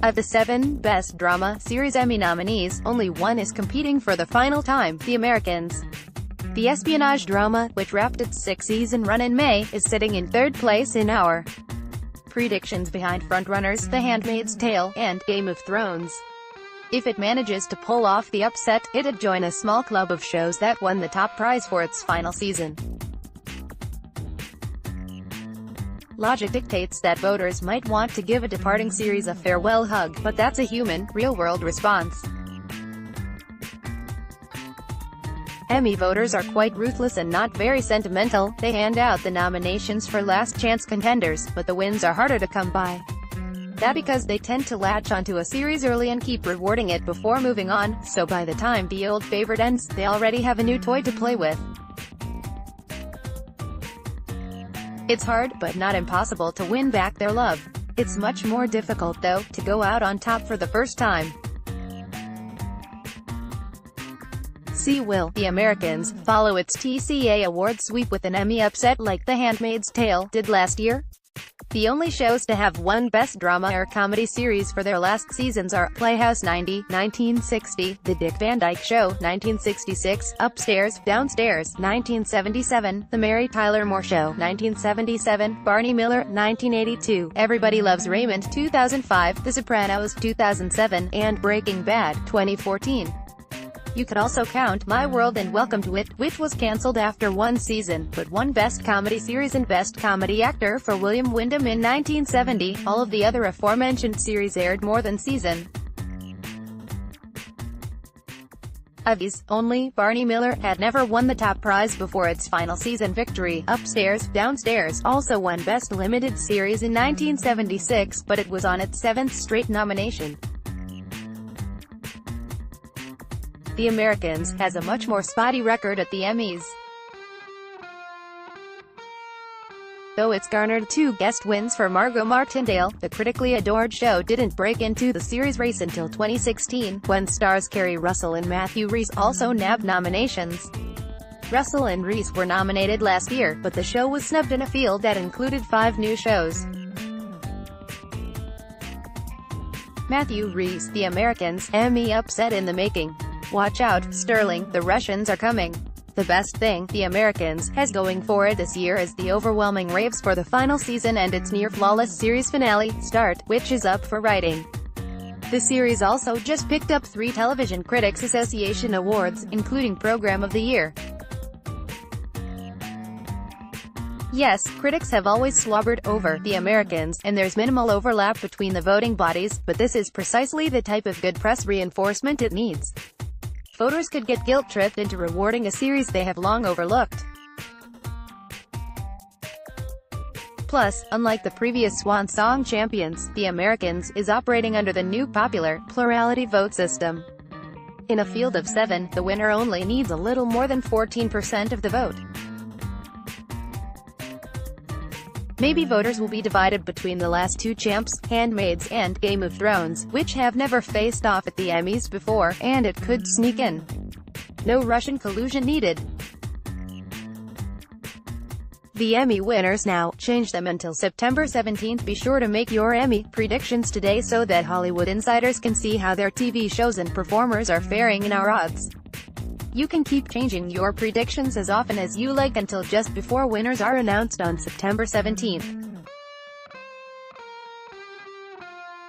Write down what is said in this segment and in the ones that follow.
Of the 7 Best Drama Series Emmy nominees, only one is competing for the final time, The Americans. The espionage drama, which wrapped its 6-season run in May, is sitting in 3rd place in our predictions behind frontrunners The Handmaid's Tale and Game of Thrones. If it manages to pull off the upset, it'd join a small club of shows that won the top prize for its final season. Logic dictates that voters might want to give a departing series a farewell hug, but that's a human, real-world response. Emmy voters are quite ruthless and not very sentimental. They hand out the nominations for last-chance contenders, but the wins are harder to come by. That's because they tend to latch onto a series early and keep rewarding it before moving on, so by the time the old favorite ends, they already have a new toy to play with. It's hard, but not impossible, to win back their love. It's much more difficult, though, to go out on top for the first time. Will The Americans follow its TCA award sweep with an Emmy upset like The Handmaid's Tale did last year? The only shows to have won Best Drama or Comedy Series for their last seasons are Playhouse 90, 1960, The Dick Van Dyke Show, 1966, Upstairs, Downstairs, 1977, The Mary Tyler Moore Show, 1977, Barney Miller, 1982, Everybody Loves Raymond, 2005, The Sopranos, 2007, and Breaking Bad, 2014. You could also count My World and Welcome to It, which was cancelled after 1 season, but won Best Comedy Series and Best Comedy Actor for William Wyndham in 1970. All of the other aforementioned series aired more than season. Of these, only Barney Miller had never won the top prize before its final season victory. Upstairs, Downstairs also won Best Limited Series in 1976, but it was on its 7th straight nomination. The Americans has a much more spotty record at the Emmys. Though it's garnered 2 guest wins for Margot Martindale, the critically adored show didn't break into the series race until 2016, when stars Kerry Russell and Matthew Rhys also nabbed nominations. Russell and Rhys were nominated last year, but the show was snubbed in a field that included 5 new shows. Matthew Rhys, The Americans, Emmy upset in the making. Watch out, Sterling, the Russians are coming. The best thing The Americans has going for it this year is the overwhelming raves for the final season and its near-flawless series finale, Start, which is up for writing. The series also just picked up 3 Television Critics Association awards, including Program of the Year. Yes, critics have always slobbered over The Americans, and there's minimal overlap between the voting bodies, but this is precisely the type of good press reinforcement it needs. Voters could get guilt-tripped into rewarding a series they have long overlooked. Plus, unlike the previous Swan Song champions, The Americans is operating under the new popular plurality vote system. In a field of 7, the winner only needs a little more than 14% of the vote. Maybe voters will be divided between the last 2 champs, Handmaids and Game of Thrones, which have never faced off at the Emmys before, and it could sneak in. No Russian collusion needed. The Emmy winners now change them until September 17th. Be sure to make your Emmy predictions today so that Hollywood insiders can see how their TV shows and performers are faring in our odds. You can keep changing your predictions as often as you like until just before winners are announced on September 17th.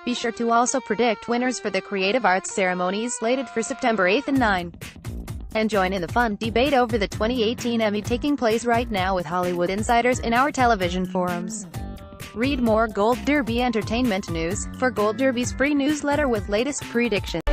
Be sure to also predict winners for the Creative Arts ceremonies slated for September 8th and 9. And join in the fun debate over the 2018 Emmy taking place right now with Hollywood insiders in our television forums. Read more Gold Derby entertainment news for Gold Derby's free newsletter with latest predictions.